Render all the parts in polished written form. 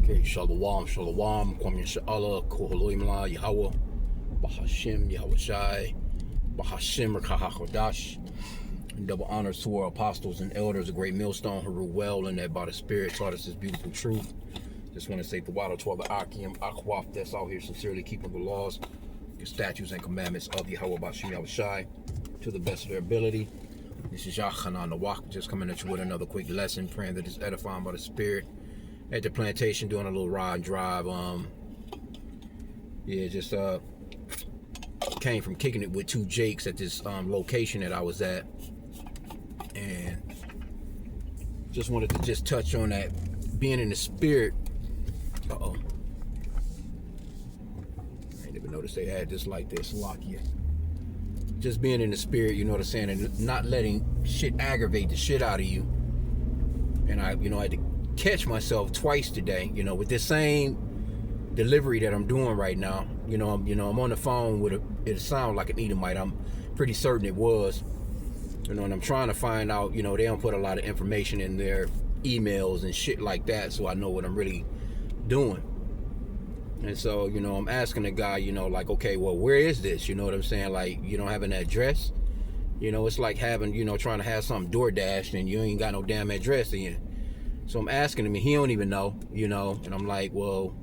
Okay, Shalom, Shalom, Kwam Yasha'Allah, Koholoimla, Yahweh, H.I.M, Yahweh Shai, H.I.M, Rakahakodash. Double honors to our apostles and elders, a great millstone who rule well and that by the Spirit taught us this beautiful truth. Just want to say the water to all the H.I.M, Akwaf that's out here sincerely keeping the laws, the statutes and commandments of Yahweh Bashim Yahweh Shai to the best of their ability. This is Yachanan Nawak, just coming at you with another quick lesson, praying that it's edifying by the Spirit. At the plantation doing a little ride and drive. Just came from kicking it with two Jakes at this location that I was at, and just wanted to just touch on that being in the spirit. I didn't even notice they had this like this lock yet. Just being in the spirit, you know what I'm saying, and not letting shit aggravate the shit out of you. And I had to catch myself twice today, with this same delivery that I'm doing right now. I'm on the phone with it sounds like an Edomite. I'm pretty certain it was. And I'm trying to find out, they don't put a lot of information in their emails and shit like that, so I know what I'm really doing. And so, I'm asking the guy, like, okay, well, where is this? You know what I'm saying? Like, you don't have an address. It's like having, trying to have something DoorDash and you ain't got no damn address in. So I'm asking him, and he don't even know, and I'm like, well,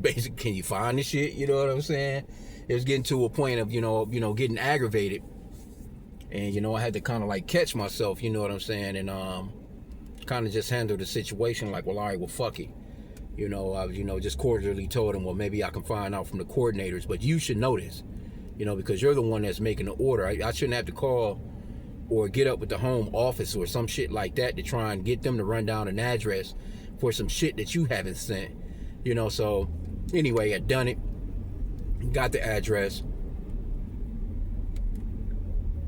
basically, can you find this shit? You know what I'm saying? It was getting to a point of, getting aggravated. And, I had to kind of like catch myself, you know what I'm saying? And kind of just handle the situation like, well, all right, well, fuck it. I just cordially told him, well, maybe I can find out from the coordinators, but you should know this, because you're the one that's making the order. I shouldn't have to call or get up with the home office or some shit like that to try and get them to run down an address for some shit that you haven't sent. So anyway, I done it, got the address,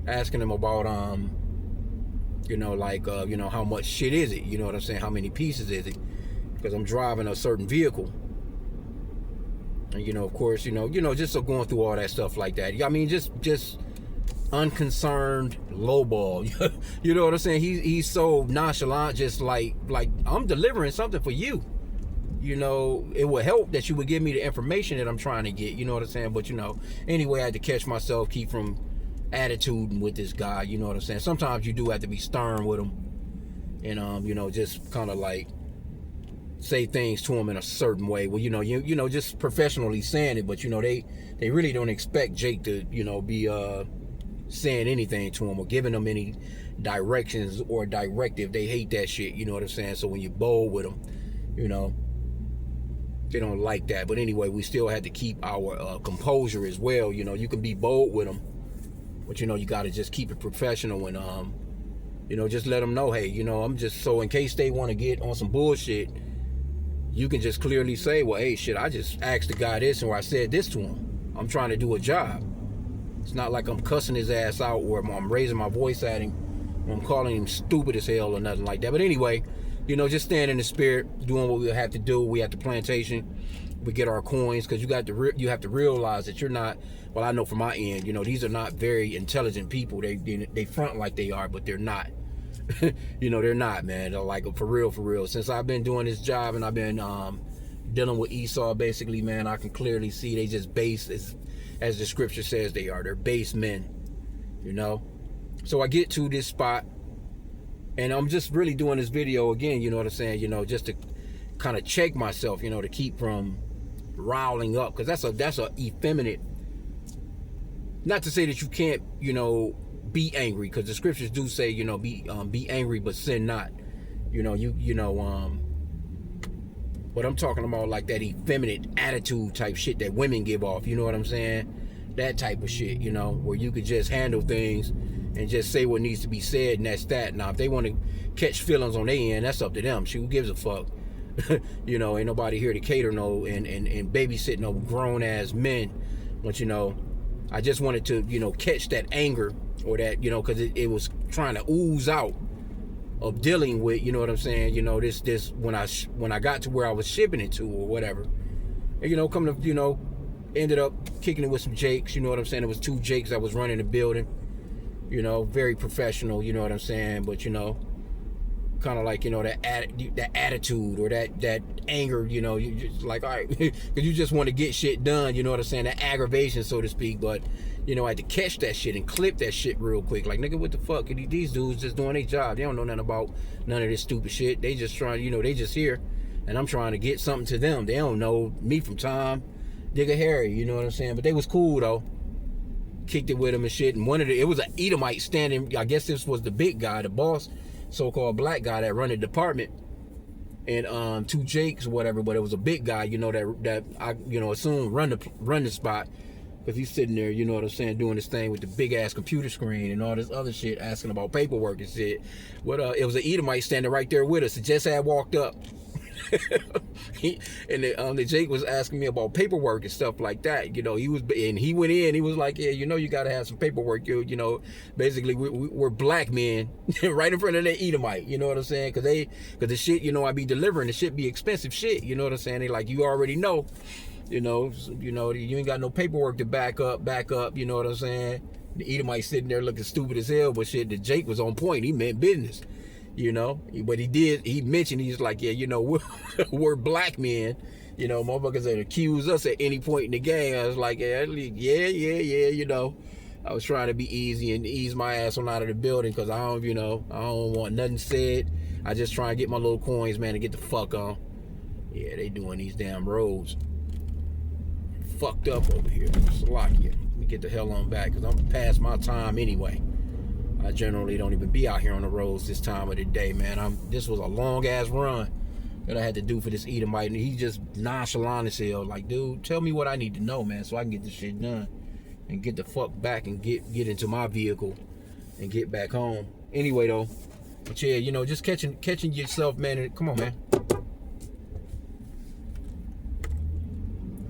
asking them about how much shit is it, you know what I'm saying, how many pieces is it, because I'm driving a certain vehicle. And of course, just going through all that stuff like that. I mean, just unconcerned lowball. You know what I'm saying? He's so nonchalant, just like I'm delivering something for you. It would help that you would give me the information that I'm trying to get, you know what I'm saying? But anyway, I had to catch myself, keep from attituding with this guy, you know what I'm saying? Sometimes you do have to be stern with him and just kind of like say things to him in a certain way. Well, just professionally saying it, but they really don't expect Jake to, be saying anything to him or giving them any directions or directive. They hate that shit, you know what I'm saying? So when you're bold with them, they don't like that. But anyway, we still had to keep our composure as well. You can be bold with them, but you got to just keep it professional and just let them know, hey, I'm just, so in case they want to get on some bullshit, you can just clearly say, well, hey, shit, I just asked the guy this or I said this to him. I'm trying to do a job. It's not like I'm cussing his ass out or I'm raising my voice at him or I'm calling him stupid as hell or nothing like that. But anyway, just staying in the spirit, doing what we have to do. We at the plantation, we get our coins, because you have to realize that you're not, well, I know from my end, these are not very intelligent people. They front like they are, but they're not. They're not, man. They're like, for real. Since I've been doing this job and I've been dealing with Esau, basically, man, I can clearly see they just base, as the scripture says they are. They're base men, So I get to this spot, and I'm just really doing this video again, you know what I'm saying, just to kind of check myself, to keep from riling up, because that's a effeminate, not to say that you can't, be angry, because the scriptures do say, be angry but sin not, but I'm talking about like that effeminate attitude type shit that women give off, you know what I'm saying? That type of shit, where you could just handle things and just say what needs to be said, and that's that. Now, if they want to catch feelings on their end, that's up to them. She, who gives a fuck? Ain't nobody here to cater no and babysit no grown ass men. But I just wanted to catch that anger, or that because it was trying to ooze out of dealing with, you know what I'm saying, this when I got to where I was shipping it to or whatever, and coming to ended up kicking it with some Jakes, you know what I'm saying? It was two Jakes that was running the building, very professional, you know what I'm saying? But kind of like, you know, that attitude or that anger, you know, you just like, all right, because you just want to get shit done, you know what I'm saying, that aggravation, so to speak. But, you know, I had to catch that shit and clip that shit real quick. Like, nigga, what the fuck? These dudes just doing their job. They don't know nothing about none of this stupid shit. They just trying, you know, they just here, and I'm trying to get something to them. They don't know me from Tom, Dick, or Harry, you know what I'm saying. But they was cool though. Kicked it with him and shit. And it was an Edomite standing. I guess this was the big guy, the boss, so-called black guy that run the department, and two Jakes or whatever. But it was a big guy, you know, that I, you know, assume run the spot, because he's sitting there, you know what I'm saying, doing this thing with the big ass computer screen and all this other shit, asking about paperwork and shit. It was an Edomite standing right there with us. It just had walked up. The Jake was asking me about paperwork and stuff like that. You know, he went in. He was like, "Yeah, you know, you gotta have some paperwork. You know, basically, we're black men right in front of that Edomite. You know what I'm saying? Because the shit, you know, I be delivering. The shit be expensive shit. You know what I'm saying? They like, you already know. You know, you ain't got no paperwork to back up. You know what I'm saying? The Edomite sitting there looking stupid as hell, but shit, the Jake was on point. He meant business. You know, but he mentioned, he's like, yeah, you know, we're black men, you know, motherfuckers that accuse us at any point in the game. I was like, yeah, you know, I was trying to be easy and ease my ass on out of the building, because I don't want nothing said. I just try and get my little coins, man, and get the fuck on. Yeah, they doing these damn roads. Fucked up over here. Slovakia. Let me get the hell on back, because I'm past my time anyway. I generally don't even be out here on the roads this time of the day, man. This was a long ass run that I had to do for this Edomite, and he just nonchalant as hell. Like, dude, tell me what I need to know, man, so I can get this shit done and get the fuck back and get into my vehicle and get back home. Anyway, though, but yeah, you know, just catching yourself, man. Come on, man.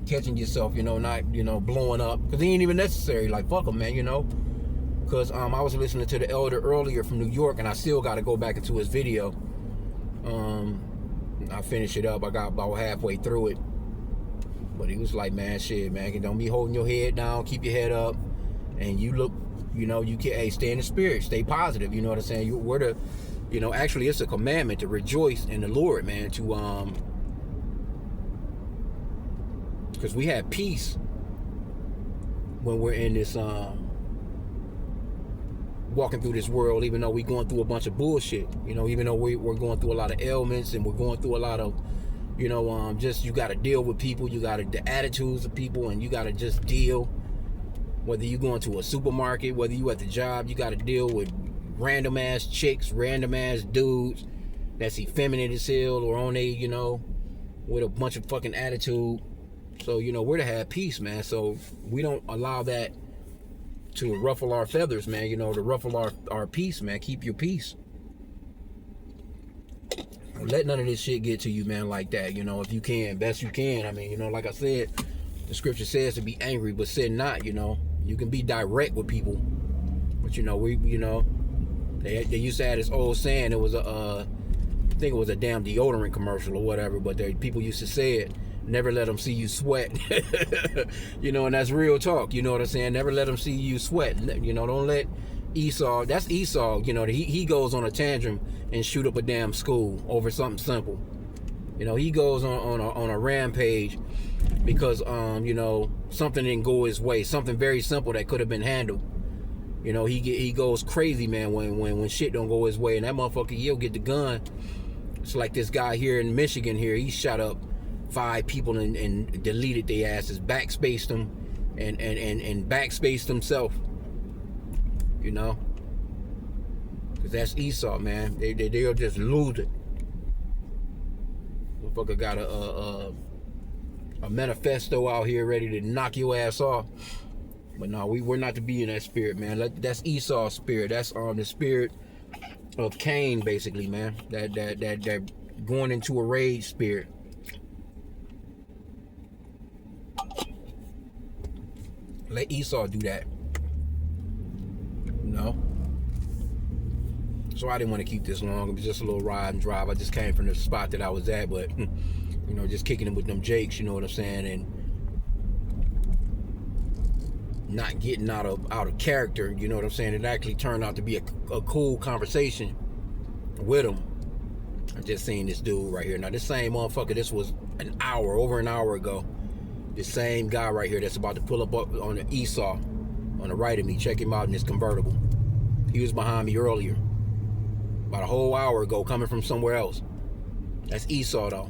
Catching yourself, you know, not, you know, blowing up, because it ain't even necessary. Like, fuck them, man, you know. Because I was listening to the elder earlier from New York, and I still got to go back into his video. I finished it up. I got about halfway through it. But he was like, man, shit, man, don't be holding your head down. Keep your head up. And you look, you know, you can, hey, stay in the spirit. Stay positive. You know what I'm saying? You know, actually, it's a commandment to rejoice in the Lord, man. Because we have peace when we're in this, walking through this world, even though we're going through a bunch of bullshit, you know, even though we're going through a lot of ailments, and we're going through a lot of, you know, just, you got to deal with people, the attitudes of people, and you got to just deal, whether you going to a supermarket, whether you at the job, you got to deal with random ass chicks, random ass dudes that's effeminate as hell, or on a, you know, with a bunch of fucking attitude. So, you know, we're to have peace, man. So we don't allow that to ruffle our feathers, man, you know, to ruffle our peace, man. Keep your peace. Don't let none of this shit get to you, man, like that, you know, if you can, best you can. I mean, you know, like I said, the scripture says to be angry, but sin not, you know. You can be direct with people, but, you know, they used to have this old saying. It was I think it was a damn deodorant commercial or whatever, but people used to say it, never let them see you sweat. You know, and that's real talk. You know what I'm saying? Never let them see you sweat. You know, don't let Esau, that's Esau, you know, he goes on a tantrum and shoot up a damn school over something simple. You know, he goes on a rampage because, you know, something didn't go his way. Something very simple that could have been handled. You know, he goes crazy, man, when shit don't go his way. And that motherfucker, he'll get the gun. It's like this guy here in Michigan here. He shot up 5 people and deleted their asses, backspaced them, and backspaced himself. You know, because that's Esau, man. They'll just lose it. Motherfucker got a manifesto out here ready to knock your ass off. But no, we're not to be in that spirit, man. That's Esau's spirit. That's the spirit of Cain, basically, man. That going into a rage spirit. Let Esau do that. You know? So I didn't want to keep this long. It was just a little ride and drive. I just came from the spot that I was at, but, you know, just kicking it with them Jakes, you know what I'm saying? And not getting out of character, you know what I'm saying? It actually turned out to be a cool conversation with them. I just seen this dude right here. Now this same motherfucker, this was over an hour ago. This same guy right here that's about to pull up on the Esau on the right of me. Check him out in this convertible. He was behind me earlier, about a whole hour ago, coming from somewhere else. That's Esau though.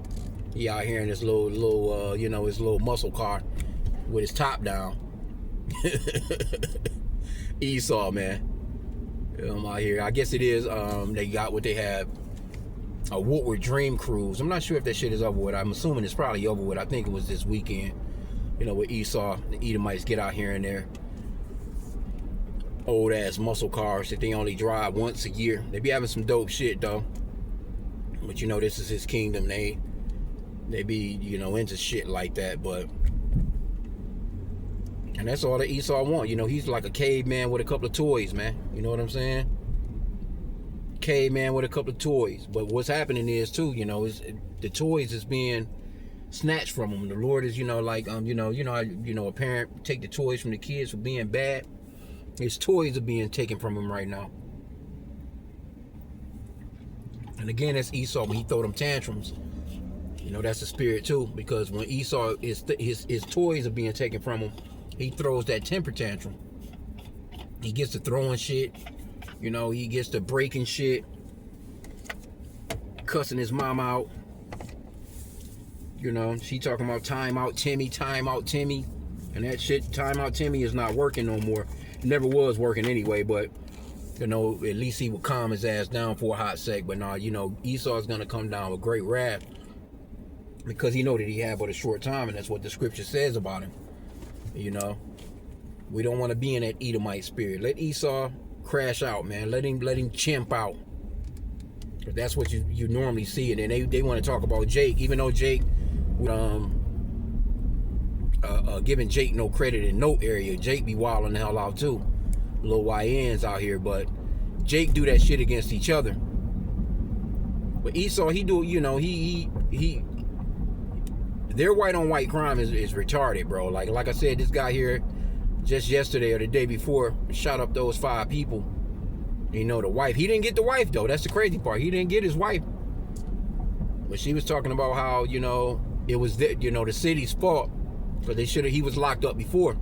He out here in this little you know, his little muscle car with his top down. Esau, man. I'm out here. I guess it is. They got what they have. A Woodward Dream Cruise. I'm not sure if that shit is over with. I'm assuming it's probably over with. I think it was this weekend. You know, with Esau, the Edomites get out here in their old ass muscle cars that they only drive once a year. They be having some dope shit though. But you know, this is his kingdom. They be, you know, into shit like that. But and that's all that Esau want. You know, he's like a caveman with a couple of toys, man. You know what I'm saying? Caveman with a couple of toys. But what's happening is too, you know, is the toys is being snatched from him. The Lord is, you know, like you know how, you know, a parent take the toys from the kids for being bad. His toys are being taken from him right now. And again, that's Esau when he throw them tantrums. You know, that's the spirit too, because when Esau is his toys are being taken from him, he throws that temper tantrum. He gets to throwing shit. You know, he gets to breaking shit, cussing his mom out. You know, she talking about time out Timmy. And that shit, time out Timmy is not working no more. It never was working anyway, but, you know, at least he would calm his ass down for a hot sec. But nah, you know, Esau's going to come down with great wrath because he know that he had but a short time, and that's what the scripture says about him. You know, we don't want to be in that Edomite spirit. Let Esau crash out, man. Let him chimp out. That's what you normally see. And then they want to talk about Jake, even though Jake, giving Jake no credit in no area. Jake be wilding the hell out too. Little YNs out here, but Jake do that shit against each other. But Esau, he do, you know, he their white on white crime is retarded, bro. Like I said, this guy here just yesterday or the day before shot up those 5 people. You know, the wife, he didn't get the wife though. That's the crazy part. He didn't get his wife. But she was talking about how, you know, it was the city's fault, but he was locked up before.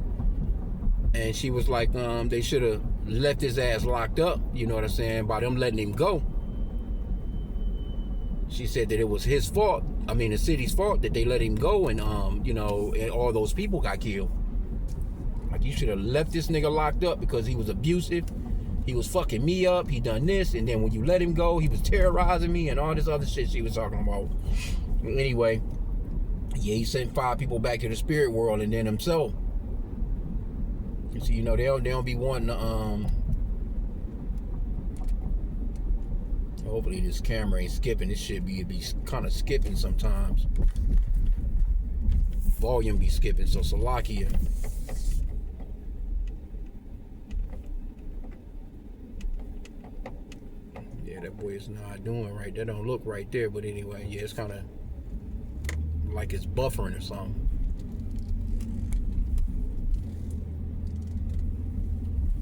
And she was like, they should have left his ass locked up, you know what I'm saying, by them letting him go. She said that it was his fault, I mean the city's fault, that they let him go, and you know, and all those people got killed. Like, you should have left this nigga locked up because he was abusive, he was fucking me up, he done this, and then when you let him go, he was terrorizing me and all this other shit she was talking about. Anyway, yeah, he sent 5 people back to the spirit world and then himself. So, you know, they don't be wanting to, hopefully this camera ain't skipping. This shit be kind of skipping sometimes. Volume be skipping, so Salakia. Yeah, that boy is not doing right. That don't look right there, but anyway, yeah, it's kind of like it's buffering or something.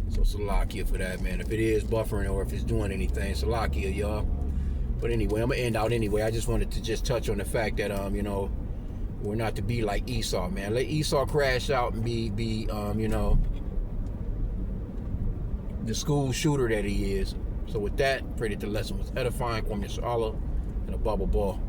So Salakia for that, man. If it is buffering or if it's doing anything, Salakia, y'all. But anyway, I'm gonna end out anyway. I just wanted to just touch on the fact that you know, we're not to be like Esau, man. Let Esau crash out and be you know, the school shooter that he is. So with that, pray that the lesson was edifying. Kwame Allah and a bubble ball.